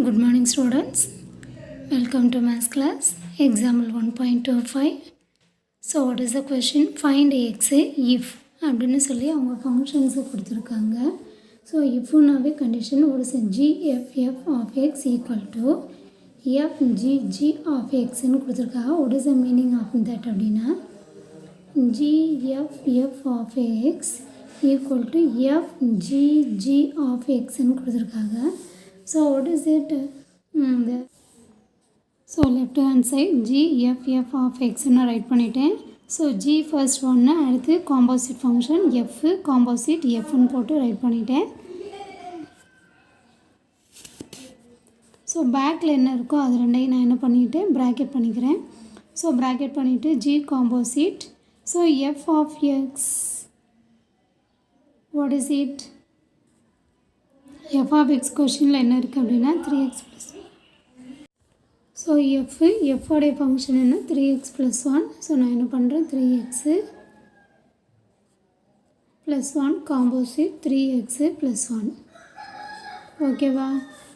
Good morning students. Welcome to maths class. Example 1.25. So what is the question? Find x if அப்படின்னு சொல்லி அவங்க ஃபங்க்ஷன்ஸை கொடுத்துருக்காங்க. So இஃப்னாவே condition ஒரு gff of x equal to fgg of xன்னு கொடுத்துருக்காங்க. what is the meaning of that அப்படின்னா gff of x equal to fgg of xன்னு கொடுத்துருக்காங்க. So what is it? So left hand side gff of x ன்னு right பண்ணிட்டேன். So g first ஒன்று அடுத்து composite function f composite fன்னு போட்டு right பண்ணிட்டேன். So பேக்கில் என்ன இருக்கோ அது ரெண்டையும் நான் என்ன பண்ணிக்கிட்டேன் ப்ராக்கெட் பண்ணிக்கிறேன். ஸோ ப்ராக்கெட் பண்ணிவிட்டு g composite. So f of x what is it? f of x கொஷினில் என்ன இருக்குது அப்படின்னா 3x + ஸோ f உடைய ஃபங்க்ஷன் என்ன 3x + 1. ஸோ நான் என்ன பண்ணுறேன் 3x + 1 காம்போசிட் 3x + 1 ஓகேவா.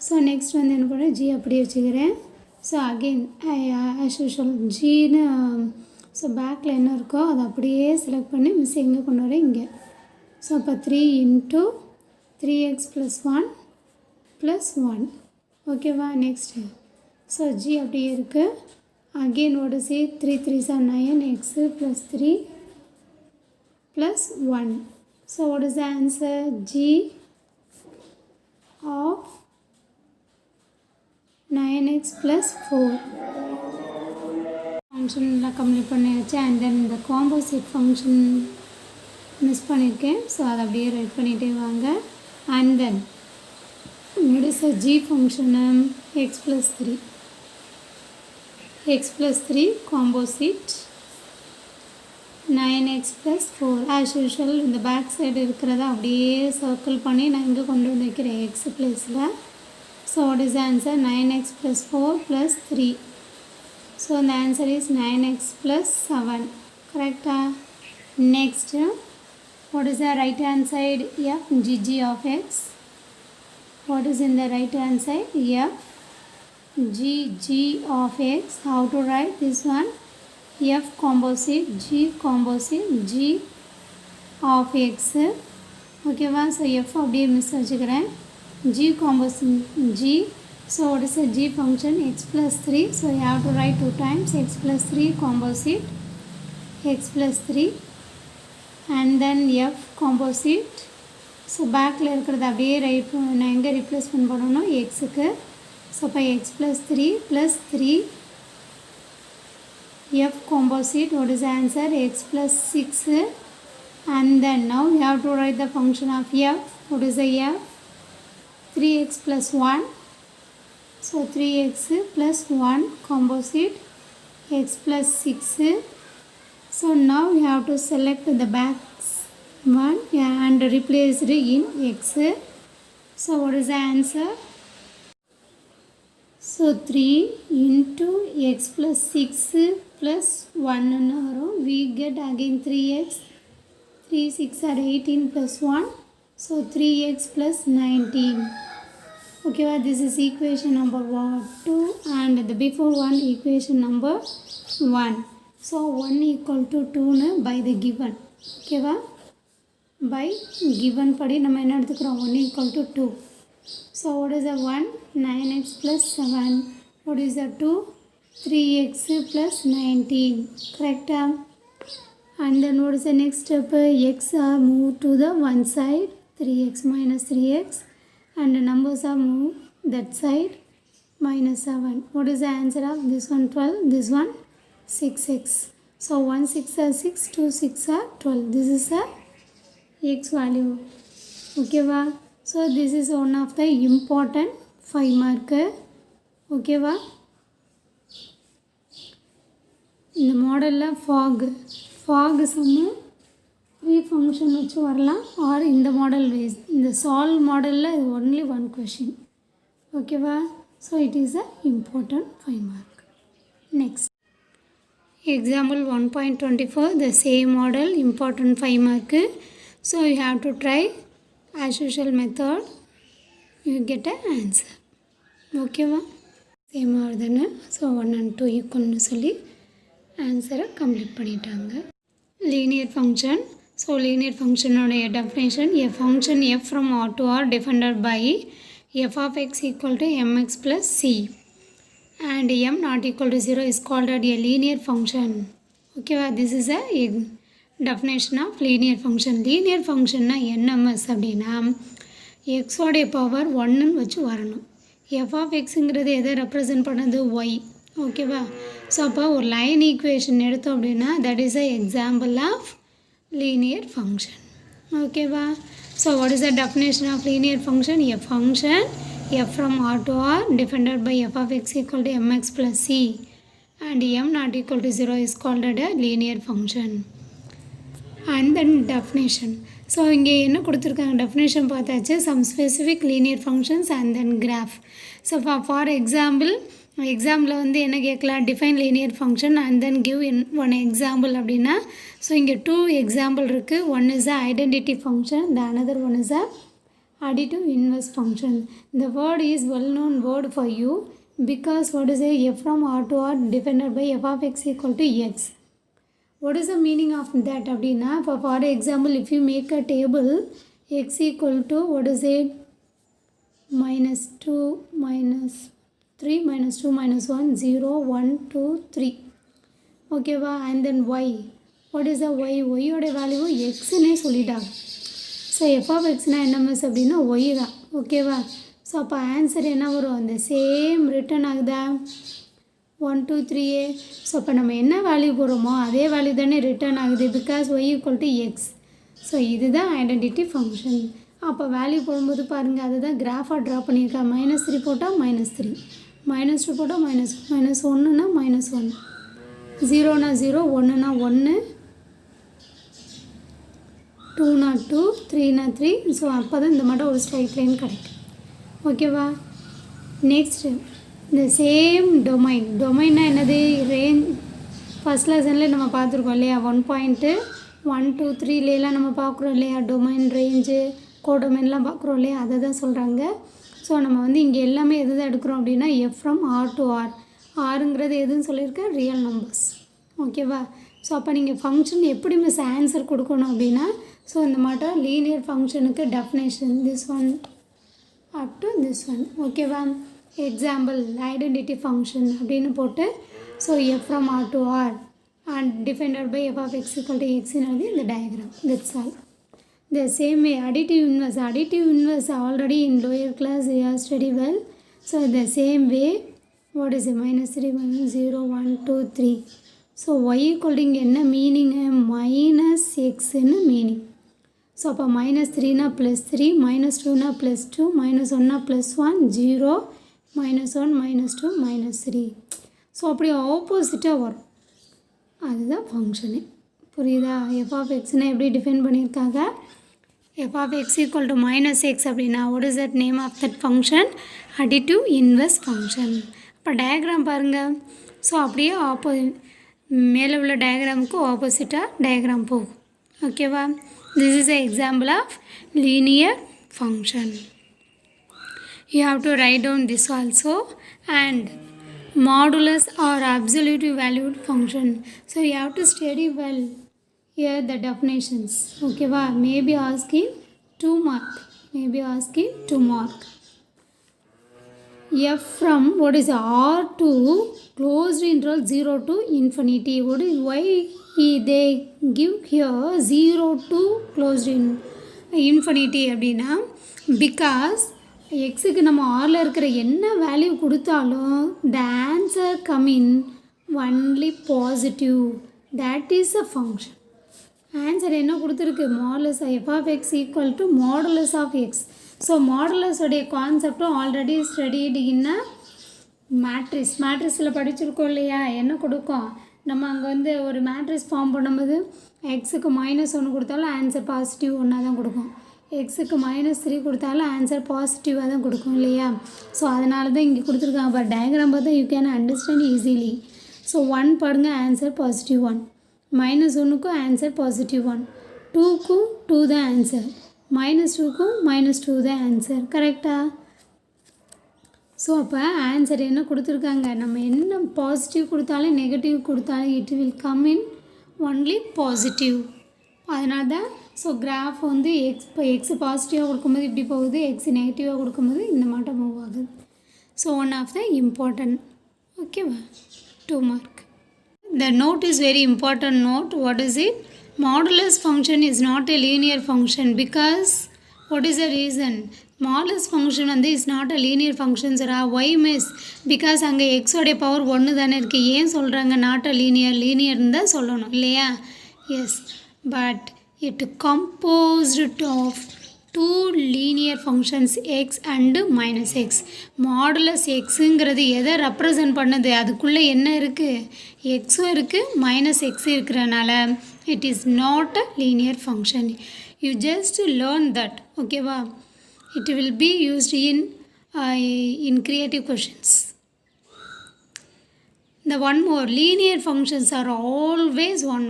ஸோ நெக்ஸ்ட் வந்து என்ன பண்ணுறேன் g அப்படியே வச்சுக்கிறேன். ஸோ அகெயின் ஆஸ் யூஷுவல் ஜின்னு ஸோ பேக்கில் என்ன இருக்கோ அதை அப்படியே செலக்ட் பண்ணி மிஸ் எங்கே கொண்டு வரேன் இங்கே. ஸோ அப்போ 3 × 3x + 1 + 1 ஓகேவா. நெக்ஸ்ட்டு ஸோ g அப்படியே இருக்குது. Again what is it? 3 3s are 9 x + 3 + 1. So what is the answer? g of 9x + 4 function எல்லாம் கம்ப்ளீட் பண்ணியாச்சு. அண்ட் தென் இந்த காம்போசிட் ஃபங்க்ஷன் மிஸ் பண்ணியிருக்கேன். ஸோ அதை அப்படியே ரைட் பண்ணிகிட்டே வாங்க. And then what is the g function x + 3 x + 3 composite 9x + 4 as usual இந்த back side இருக்கிறத அப்படியே சர்க்கிள் பண்ணி நான் இங்கே கொண்டு வந்து வைக்கிறேன் x பிளேஸில். So what is the answer? 9x + 4 + 3. So the answer is 9x + 7 கரெக்டா. Next what is the right hand side? fgg of x. What is in the right hand side? fgg of x. How to write this one? f composite g composite g of x ஓகேவா. So f அப்படியே miss வச்சுக்கிறேன். g composite g. So what is the g function? x + 3. So you have to write 2 times x + 3 composite x + 3 and then f composite. So பேக்கில் இருக்கிறது அப்படியே right நான் எங்கே replacement பண்ணணும் எக்ஸுக்கு. ஸோ இப்போ x + 3 + 3 f composite. What is the answer? x + 6 and then now you have to write the function of f. What is the f? 3x + 1. So 3x + 1 composite x + 6. So now you have to select the back one and replace it in x. So what is the answer? So 3 × x + 6 + 1 we get again 3x. 3 6 are 18 + 1. So 3x + 19. Okay, well, this is equation number 2 and the before one equation number 1. So 1 = 2 by the given. Okay, well, by given படி நம்ம என்ன எடுத்துக்கிறோம் 1 = 2. So what is the 1? 9x + 7. What is the 2? 3x + 19 correct. And then what is the next step? X are moved to the one side 3x - 3x and the numbers are moved that side -7. What is the answer of this one? 12. This one 6x. So 1 6 are 6, 2 6 are 12. This is a x value. Okay va. So this is one of the important 5 mark. Okay va. In the model fog sum 3 function வச்சு வரலாம் or in the model ways. In the solve model only one question. Okay va. So it is a important 5 mark. Next example 1.24 the same model important 5 mark. So you have to try as usual method, you get an answer. ஓகேவா? Same ஆகுதுன்னு so 1 and 2 ஈக்குவல்னு சொல்லி ஆன்சரை complete பண்ணிட்டாங்க. Linear function. So linear ஃபங்க்ஷனோடைய definition a function f from R to R defined by f of x equal to mx plus c and m not equal to 0 is called a linear function. ஓகேவா? This is a definition of linear function. linear functionனா NMS அப்படின்னா எக்ஸோடைய power 1ன்னு வச்சு வரணும். F of எக்ஸுங்கிறது எதை represent பண்ணது? Y. ஓகேவா? So அப்போ ஒரு line equation எடுத்தோம் அப்படின்னா that is a example of linear function. ஓகேவா? So what is the definition of linear function? A function f from R to R defined by F of X equal to m x plus c and m not equal to 0 is called a linear function. And then definition. So இங்கே என்ன கொடுத்துருக்காங்க? Definition பார்த்தாச்சு. Some specific linear functions and then graph. So for எக்ஸாம்பிளில் வந்து என்ன கேட்கலாம்? Define linear function and then give one example அப்படின்னா so இங்கே 2 எக்ஸாம்பிள் இருக்குது. One is a identity function, the another one is a additive inverse function. The word is well known word for you because what is a f from R to R defined by f of x equal to x. What is the meaning of that அப்படின்னா for example if you make a table x equal to what is it -2 -3 -2 -1 0 1 2 3 ஓகேவா? and then y. what is the y? y ஓட value xன்னே சொல்லிட்டாங்க. So F of எக்ஸ்னா என்ன miss அப்படின்னா Y தான். ஓகேவா? So அப்போ answer என்ன வரும்? அந்த சேம் ரிட்டன் ஆகுதா? 1 2 3a. ஸோ அப்போ நம்ம என்ன வேல்யூ போடுறோமோ அதே வேல்யூ தானே ரிட்டர்ன் ஆகுது because Y equal to X. So இதுதான் ஐடென்டிட்டி ஃபங்க்ஷன். அப்போ வேல்யூ போடும்போது பாருங்கள் அதுதான் கிராஃபாக ட்ரா பண்ணியிருக்கா. -3 போட்டால் -3, -2 போட்டால் -1னா -1, 0னா 0, 1னா 1, 2னா 2, 3னா 3. ஸோ அப்போ தான் இந்த மாதிரி ஒரு ஸ்ட்ரைட் லைன் கிடைக்கும். ஓகேவா? நெக்ஸ்ட்டு இந்த சேம் டொமைன்னா என்னது? ரேஞ்ச். ஃபஸ்ட் லெசனில் நம்ம பார்த்துருக்கோம் இல்லையா? 1.1 2 3லாம் நம்ம பார்க்குறோம் இல்லையா? டொமைன், ரேஞ்சு, கோடொமைன்லாம் பார்க்குறோம் இல்லையா? அதை தான் சொல்கிறாங்க. ஸோ நம்ம வந்து இங்கே எல்லாமே எது தான் எடுக்கிறோம் அப்படின்னா f from R to R. ஆருங்கிறது எதுன்னு சொல்லியிருக்கேன்? Real numbers. ஓகேவா? ஸோ அப்போ நீங்கள் ஃபங்க்ஷன் எப்படி மிஸ் ஆன்சர் கொடுக்கணும் அப்படின்னா ஸோ இந்த மாதிரி லீனியர் ஃபங்க்ஷனுக்கு definition this one up to this one. ஓகேவா? எக்ஸாம்பிள் ஐடென்டிட்டி ஃபங்க்ஷன் அப்படின்னு போட்டு so F from R to R and defined by F of X equal to எக்ஸ்னு இந்த diagram. That's all. The same way additive inverse already in lower class we have studied well. So the same way what is it? -3 -0 1 2 3. So y equal to என்ன meaning? Minus எக்ஸ்ன்னு meaning. So அப்போ -3னா +3, -2னா +2, -1னா +1, 0 -1 -2 -3. So அப்படி ஆப்போசிட்டாக வரும். அதுதான் function. புரியுதா? F of எக்ஸ்னால் எப்படி டிஃபைன் பண்ணியிருக்காங்க? F of X equal to -x அப்படின்னா what is that name of that function? additive inverse function. இப்போ டயக்ராம் பாருங்கள். ஸோ அப்படியே மேலே உள்ள டயக்ராமுக்கு ஆப்போசிட்டாக டயக்ராம் போகும். ஓகேவா? This is a example of linear function. You have to write down this also. And modulus or absolute valued function. So you have to study well here the definitions. Okay va? Maybe asking 2 mark. F from what is R to closed interval 0 to infinity. What is why they give here 0 to closed in infinity அப்படின்னா because எக்ஸுக்கு நம்ம ஆரில் இருக்கிற என்ன value கொடுத்தாலும் the answer come in only positive. That is a function. Answer என்ன கொடுத்துருக்கு? Modulus f of X equal to modulus of x. So மாடுலஸோடைய கான்செப்டும் ஆல்ரெடி ஸ்டடிடு இன் மேட்ரிஸில் படிச்சிருக்கோம் இல்லையா? என்ன கொடுக்கும்? நம்ம அங்கே வந்து ஒரு மேட்ரிக்ஸ் ஃபார்ம் பண்ணும்போது எக்ஸுக்கு -1 கொடுத்தாலும் ஆன்சர் பாசிட்டிவ் 1 தான் கொடுக்கும். எக்ஸுக்கு -3 கொடுத்தாலும் ஆன்சர் பாசிட்டிவாக தான் கொடுக்கும் இல்லையா? ஸோ அதனால தான் இங்கே கொடுத்துருக்காங்க. பட் டயக்ராம் பார்த்தா you can understand easily. So 1 பாருங்க ஆன்சர் பாசிட்டிவ் 1, -1க்கும் ஆன்சர் பாசிட்டிவ் 1, 2க்கும் 2 தான் ஆன்சர், -2க்கும் -2 தான் ஆன்சர். கரெக்டாக? ஸோ அப்போ ஆன்சர் என்ன கொடுத்துருக்காங்க, நம்ம என்ன பாசிட்டிவ் கொடுத்தாலும் நெகட்டிவ் கொடுத்தாலும் it will come in only positive. அதனால தான் ஸோ கிராஃப் வந்து இப்போ எக்ஸ் பாசிட்டிவாக கொடுக்கும்போது இப்படி போகுது, எக்ஸ் நெகட்டிவாக கொடுக்கும்போது இந்த மாட்டம் மூவ் ஆகுது. So one of the important. ஓகேவா, 2 mark. The note is very important note. What is it? Modulus function is not a linear function because what is the reason? Modulus function வந்து is not a linear function sir. Why miss? Because அங்கே x உடைய power 1 தானே இருக்குது. ஏன் சொல்கிறாங்க not a linearன்னு தான் சொல்லணும் இல்லையா? Yes, but it composed of 2 linear functions x and minus x. Modulus xங்கிறது எதை ரெப்ரசன்ட் பண்ணுது, அதுக்குள்ளே என்ன இருக்குது, எக்ஸும் இருக்குது மைனஸ் எக்ஸ் இருக்கிறனால it is not a linear function. You just learn that. ஓகேவா, it will be used in creative questions. The one more, linear functions are always one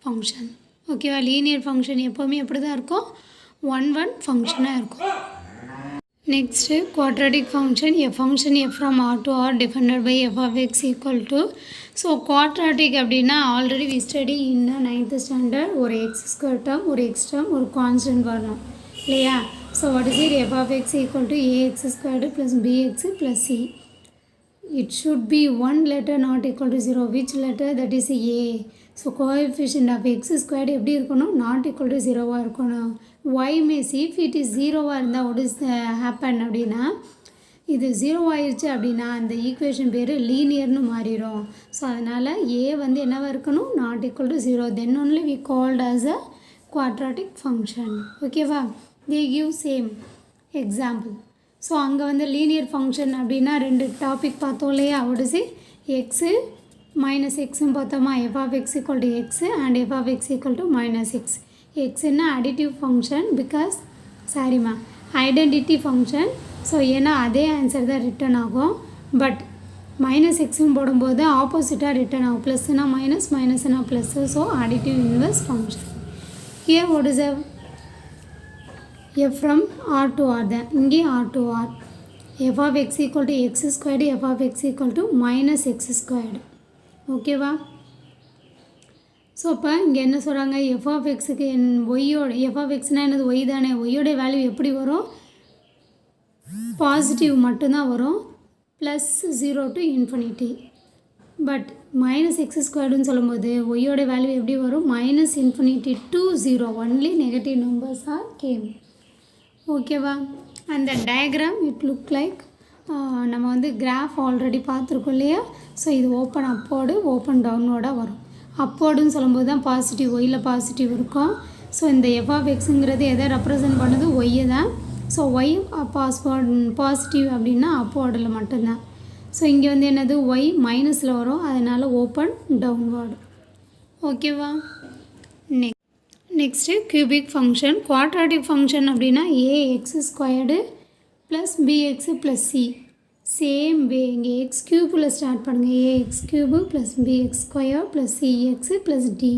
function. ஓகேவா, லீனியர் ஃபங்க்ஷன் எப்போவுமே எப்படி தான் இருக்கும், one ஃபங்க்ஷனாக இருக்கும். Next quadratic function. A function f from R to R defined by F of X equal to. So quadratic அப்படின்னா already we study in 9th standard. ஒரு X square term, ஒரு X term, ஒரு constant வரணும் இல்லையா? So what is it, F of X equal to A X squared plus B X plus C. It should be one letter not equal to 0. Which letter? That is A. So coefficient of x squared எப்படி இருக்கணும், not equal to 0 இருக்கணும். Y means if it is 0 இருந்தால் what is happen அப்படின்னா, இது 0 ஆயிடுச்சு அப்படின்னா அந்த equation பேர் லீனியர்னு மாறிடும். ஸோ அதனால் A வந்து என்னவாக இருக்கணும், not equal to 0. Then only we called as a quadratic function. ஓகேவா, they give same example. So அங்கே வந்து லீனியர் ஃபங்க்ஷன் அப்படின்னா 2 டாபிக் பார்த்தோம் இல்லையா? What is it, x minus எக்ஸும் பார்த்தோமா, f of X equal to x and f of X equal to minus x. எக்ஸுன்னா additive function because சாரிம்மா ஐடென்டிட்டி ஃபங்க்ஷன். ஸோ ஏன்னா அதே ஆன்சர் தான் ரிட்டன் ஆகும். பட் மைனஸ் எக்ஸுன்னு போடும்போது ஆப்போசிட்டாக ரிட்டன் ஆகும். ப்ளஸ்னா மைனஸ், மைனஸ்னா plus. So additive inverse function. Here what is f from r to r தான், இங்கே r to r. f of x equal to x squared, f of x equal to minus x squared. ஓகேவா, so அப்போ இங்கே என்ன சொல்கிறாங்க, f of xக்கு ஒய்யோட f of xனால் என்னது, Y தானே. ஒய்யோடைய வேல்யூ எப்படி வரும், பாசிட்டிவ் மட்டும்தான் வரும், plus 0 to infinity. But minus x ஸ்கொயர்டுன்னு சொல்லும்போது ஒய்யோட வேல்யூ எப்படி வரும், minus infinity to 0. Only negative numbers are came. ஓகேவா, அந்த டயக்ராம் இட் லுக் லைக் நம்ம வந்து கிராஃப் ஆல்ரெடி பார்த்துருக்கோம் இல்லையா? ஸோ இது ஓப்பன் அப்போர்டு, ஓப்பன் டவுன்வோர்டாக வரும். அப்போர்டுன்னு சொல்லும்போது தான் பாசிட்டிவ், ஒய்யில் பாசிட்டிவ் இருக்கும். ஸோ இந்த எஃப் ஆஃப் எக்ஸுங்கிறது எதை ரெப்ரசன்ட் பண்ணுது, ஒய்யை தான். ஸோ ஒய் பாசிட்டிவ் அப்படின்னா அப்போர்டில் மட்டும்தான். ஸோ இங்கே வந்து என்னது, ஒய் மைனஸில் வரும், அதனால் ஓப்பன் டவுன்வோர்டு. ஓகேவா, next cubic function. Quadratic function அப்படின்னா a x squared plus b x plus c. Same way இங்கே எக்ஸ் க்யூபில் ஸ்டார்ட் பண்ணுங்கள், a x cube plus b x square plus c x plus d.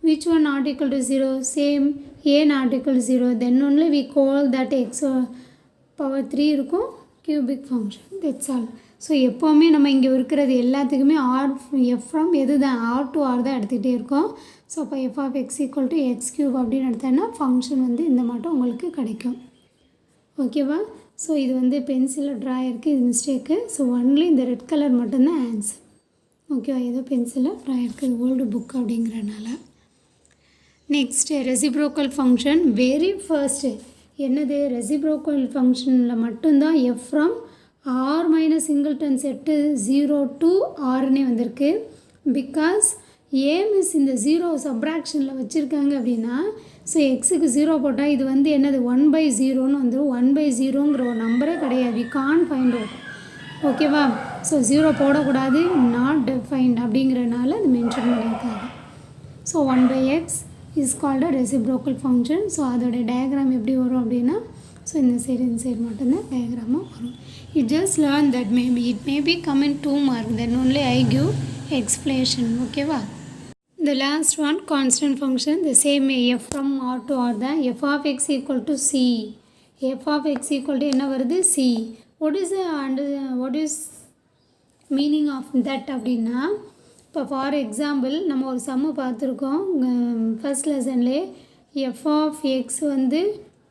Which one not equal to 0? Same, a not equal to 0. Then only we call that x power 3 இருக்கும் cubic function. That's all. So எப்போவுமே நம்ம இங்கே இருக்கிறது எல்லாத்துக்குமே R F from எது தான், R to R தான் எடுத்துகிட்டே இருக்கோம். ஸோ அப்போ F of X equal to X cube அப்படின்னு எடுத்தோன்னா ஃபங்க்ஷன் வந்து இந்த மட்டும் உங்களுக்கு கிடைக்கும். ஓகேவா, ஸோ இது வந்து பென்சிலில் ட்ரா இருக்குது, இது மிஸ்டேக்கு. ஸோ ஒன்லி இந்த ரெட் கலர் மட்டும்தான் ஆன்சர். ஓகேவா, ஏதோ பென்சிலில் ட்ரா இருக்குது, ஓல்டு புக் அப்படிங்கிறனால. Next reciprocal function. Very first என்னது, ரெசிப்ரோக்கல் ஃபங்க்ஷனில் மட்டும்தான் F from R minus singleton set 0 to ஆர்னே வந்திருக்கு. பிகாஸ் ஏ மிஸ் இந்த 0 சப்ராக்ஷனில் வச்சுருக்காங்க அப்படின்னா, ஸோ எக்ஸுக்கு 0 போட்டால் இது வந்து என்னது 1/0ன்னு வந்துடும். 1/0ங்கிற ஒரு நம்பரே கிடையாது, வி கான் ஃபைண்ட் அவுட். ஓகேவா, ஸோ 0 போடக்கூடாது, நாட் டிஃபைன்ட் அப்படிங்கிறனால அது மென்ஷன் பண்ணியிருக்காங்க. So 1/x is called reciprocal function. So அதோடைய டயக்ராம் எப்படி வரும் அப்படின்னா, ஸோ இந்த சைடு மட்டும்தான் டயக்ராமாக வரும். You just learn that it may be come in 2 mark, then only I give explanation. Okay va? The last one, constant function, the same way f from r to r தான். f of x equal to c. f of x equal to என்ன வருது, c. what is meaning of that அப்படின்னா, இப்போ for example நம்ம ஒரு சம்மு பார்த்துருக்கோம் first லெசன்லேயே. F of X வந்து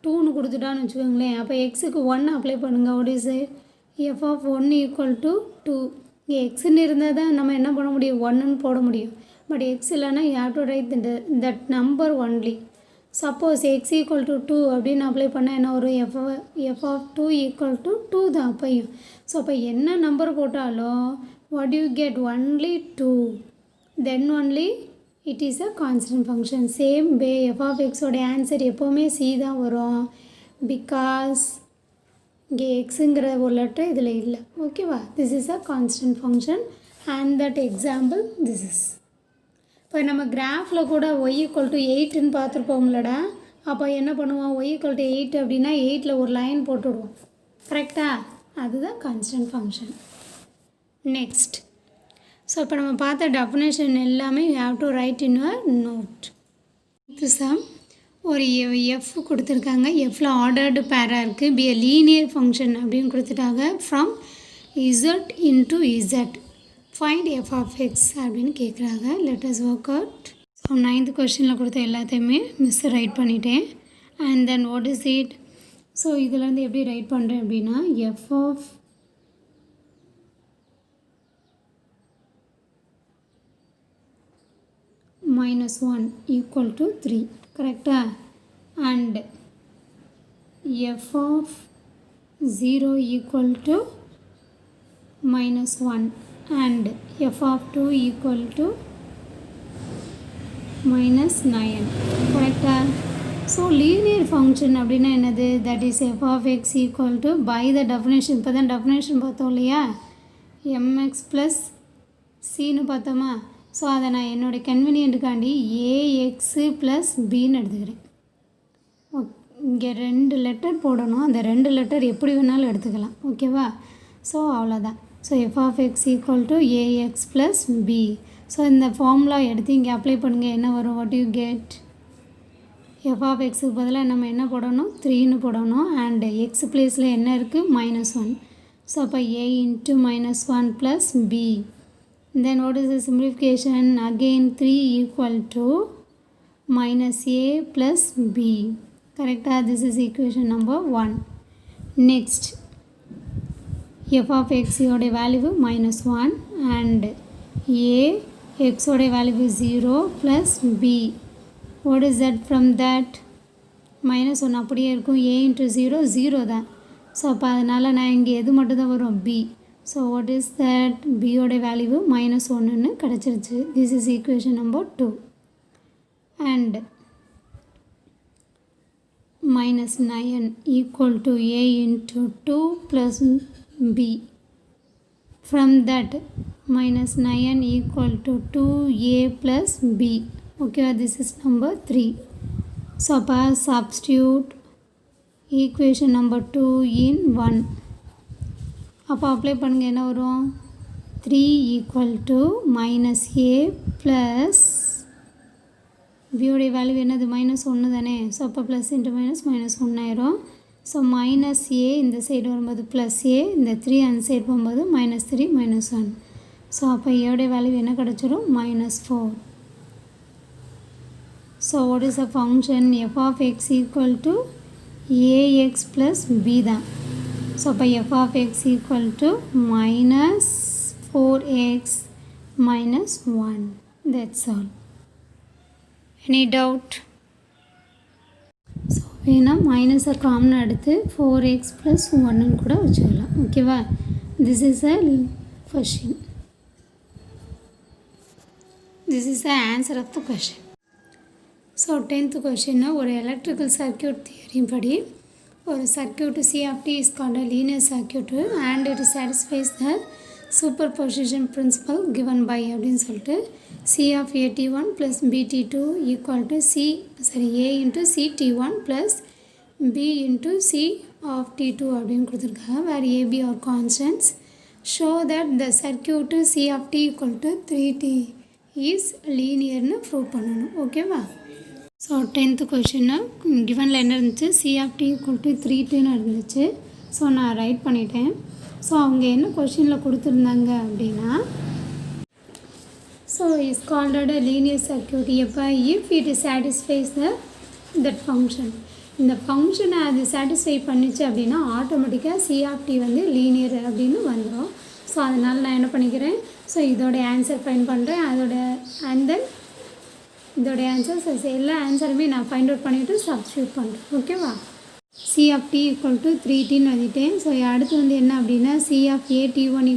2ன்னு கொடுத்துட்டான்னு வச்சுக்கோங்களேன். அப்போ எக்ஸுக்கு 1 அப்ளை பண்ணுங்கள். what is F of 1 equal to 2. இங்கே எக்ஸுன்னு இருந்தால் தான் நம்ம என்ன பண்ண முடியும், 1ன்னு போட முடியும். பட் எக்ஸ் இல்லைன்னா you have to right that number only. Suppose X equal to 2 அப்படின்னு அப்ளை பண்ணால் என்ன வரும், எஃப் ஆஃப் 2 ஈக்குவல் டு 2 தான் அப்பையும். ஸோ அப்போ என்ன நம்பர் போட்டாலும் what you get only 2, then only it is a constant function. Same way f of x ஓட ஆன்சர் எப்போவுமே c தான் வரும். பிகாஸ் இங்கே எக்ஸுங்கிற ஒரு லெட்டர் இதில் இல்லை. ஓகேவா? This is a constant function and that example this is. இப்போ நம்ம கிராஃபில் கூட y ஈக்குவல் டு 8ன்னு பார்த்துருப்போம்லடா. அப்போ என்ன பண்ணுவோம், y ஈக்குவல் டு 8 அப்படின்னா 8ல் ஒரு லைன் போட்டுவிடுவோம். கரெக்டாக? அதுதான் கான்ஸ்டன்ட் ஃபங்க்ஷன். நெக்ஸ்ட், ஸோ இப்போ நம்ம பார்த்த டெஃபினேஷன் எல்லாமே you have to write in your note. Some ஒரு எஃப் கொடுத்துருக்காங்க. எஃப்பில் ஆர்டர்டு பேராக இருக்குது. பி எ லீனியர் ஃபங்க்ஷன் அப்படின்னு கொடுத்துட்டாங்க. From Z into Z find F of X அப்படின்னு கேட்குறாங்க. Let us work out. So 9th கொஸ்டினில் கொடுத்த எல்லாத்தையுமே மிஸ் ரைட் பண்ணிட்டேன். And then what is it? So இதில் வந்து எப்படி ரைட் பண்ணுறேன் அப்படின்னா, F of -1 equal to 3. correct? And f of 0 equal to -1 and f of 2 equal to -9. correct? So linear function அப்படின்னா என்னது, that is f of x equal to by the definition. இப்போ தான் definition பார்த்தோம் இல்லையா, mx plus cன்னு பார்த்தோமா. So அதை நான் என்னோடய கன்வீனியன்ட்டுக்காண்டி ஏஎக்ஸு ப்ளஸ் பின்னு எடுத்துக்கிறேன். இங்கே 2 லெட்டர் போடணும். அந்த 2 லெட்டர் எப்படி வேணாலும் எடுத்துக்கலாம். ஓகேவா? ஸோ அவ்வளோதான். So F of X equal to A X plus B. So இந்த ஃபார்முலா எடுத்து இங்கே அப்ளை பண்ணுங்கள். என்ன வரும், what you get? F of எக்ஸுக்கு பதிலாக நம்ம என்ன போடணும், 3ன்னு போடணும். அண்டு எக்ஸ் ப்ளேஸில் என்ன இருக்குது, -1. ஸோ அப்போ a into -1 plus b. Then what is the simplification? Again 3 equal to -a plus b. correct? This is equation number 1. Next, f of x oda value -1 and a x oda value 0 plus b. What is that? From that -1 அப்படியே இருக்கும். a into 0 0 தான். So அப்போ அதனால் நான் இங்கே எது மட்டும் தான் வரும், b. So what is that? b ஓட வேல்யூ -1ன்னு கிடச்சிருச்சு. This is equation number 2. And -9 equal to a into 2 plus b. From that -9 equal to 2a plus b. Okay, this is number 3. So substitute equation number 2 in 1. அப்போ apply பண்ணுங்கள். என்ன வரும், 3 equal to -a plus பியோடைய value என்னது, -1 தானே. So அப்போ plus into -1 ஆயிரும். So -a இந்த சைடு வரும்போது +a, இந்த 3 அந்த சைடு போகும்போது -3 -1. ஸோ அப்போ ஏடைய வேல்யூ என்ன கிடச்சிரும், -4. So what is a function, F of X equal to A X plus B தான். So by f of x equal to -4x minus 1. That's all. Any doubt? So வேணால் மைனஸை காமனாக எடுத்து 4x plus 1 கூட வச்சுக்கலாம். ஓகேவா? This is a question. This is the answer of the question. So 10th question, ஒரு electrical circuit theory படி ஒரு circuit C of t is called a linear circuit and it satisfies the superposition principle given by அப்படின்னு சொல்லிட்டு C of AT1 plus BT2 equal to A into CT1 plus B into C of T2 அப்படின்னு கொடுத்துருக்காங்க. where AB are constants. show that the circuit C of t equal to 3t is linearன்னு prove பண்ணணும். ஓகேவா? So 10th question கிவனில் என்ன இருந்துச்சு, C of t equal to 3tன்னு இருந்துச்சு. So நான் right பண்ணிட்டேன். ஸோ அவங்க என்ன கொஷினில் கொடுத்துருந்தாங்க அப்படின்னா, so is called a linear circuit எப்போ if it satisfies that function. இந்த ஃபங்க்ஷனை அது சாட்டிஸ்ஃபை பண்ணிச்சு அப்படின்னா ஆட்டோமேட்டிக்காக சி வந்து லீனியர் அப்படின்னு வந்துடும். ஸோ அதனால் நான் என்ன பண்ணிக்கிறேன், ஸோ இதோடைய ஆன்சர் ஃபைண்ட் பண்ணுறேன், அண்ட் தென் இதோடைய ஆன்சர் எல்லா ஆன்சருமே நான் ஃபைண்ட் அவுட் பண்ணிவிட்டு சப்ஸ்டியூட் பண்ணுறேன். ஓகேவா? C(t) = 3tன்னு வந்துட்டேன். ஸோ அடுத்து என்ன அப்படின்னா C(a)(t1)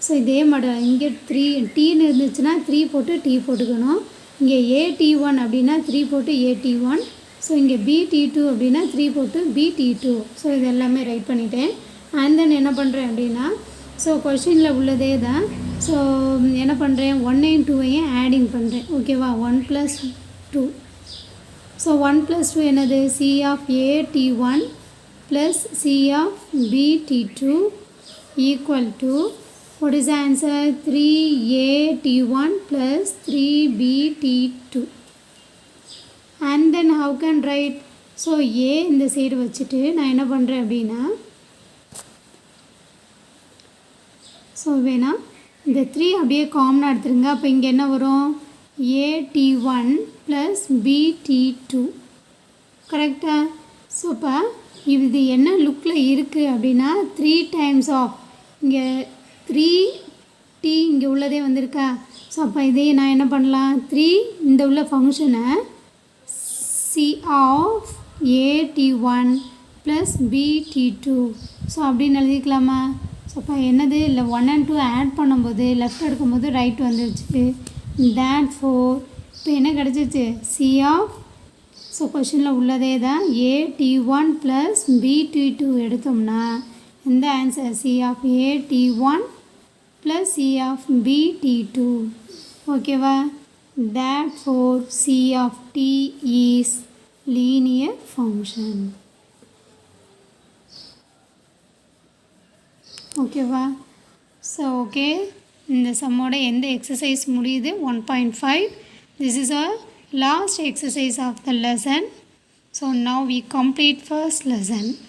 ஸோ இதே மாடல் இங்கே 3 டீன்னு இருந்துச்சுன்னா 3 போட்டு t போட்டுக்கணும். இங்கே a(t1) அப்படின்னா 3 போட்டு a(t1). ஸோ இங்கே b(t2) அப்படின்னா 3 போட்டு b(t2). ஸோ இது எல்லாமே ரைட் பண்ணிட்டேன். அண்ட் தென் என்ன பண்ணுறேன் அப்படின்னா, ஸோ கொஷினில் உள்ளதே தான். ஸோ என்ன பண்ணுறேன், 1ஐயும் 2ஐயும் ஆடிங் பண்ணுறேன். ஓகேவா? 1 + 2. ஸோ 1 + 2 என்னது, C(a)(t1) + C(b)(t2) = what is the answer? 3a(t1) + 3b(t2). and then how can write, so a இந்த சைடு வச்சுட்டு நான் என்ன பண்ணுறேன் அப்படின்னா, ஸோ வேணா இந்த 3 அப்படியே காமனாக எடுத்துருங்க. அப்போ இங்கே என்ன வரும், a(t1) + b(t2). கரெக்டாக? ஸோ இப்போ இது என்ன லுக்கில் இருக்குது அப்படின்னா 3 டைம்ஸ் ஆஃப் இங்கே 3t இங்கே உள்ளதே வந்திருக்கா. ஸோ அப்போ இதையே நான் என்ன பண்ணலாம், 3 இந்த உள்ள ஃபங்க்ஷனை C(a)(t1) + b(t2). ஸோ அப்படின்னு எழுதிக்கலாமா? ஸோ அப்போ என்னது, இல்லை 1 and 2 ஆட் பண்ணும்போது லெஃப்ட் எடுக்கும்போது ரைட் வந்துருச்சு. therefore இப்போ என்ன கிடச்சிச்சு, ஸோ கொஷினில் உள்ளதே தான் a(t1) + b(t2) எடுத்தோம்னா இந்த ஆன்சர் C(a)(t1) + C(b)(t2). ஓகேவா? therefore C(t) is linear function. ஓகேவா? ஸோ ஓகே, இந்த சம்மோட எந்த எக்ஸசைஸ் முடியுது 1.5. this is a last exercise of the lesson. So now we complete first lesson.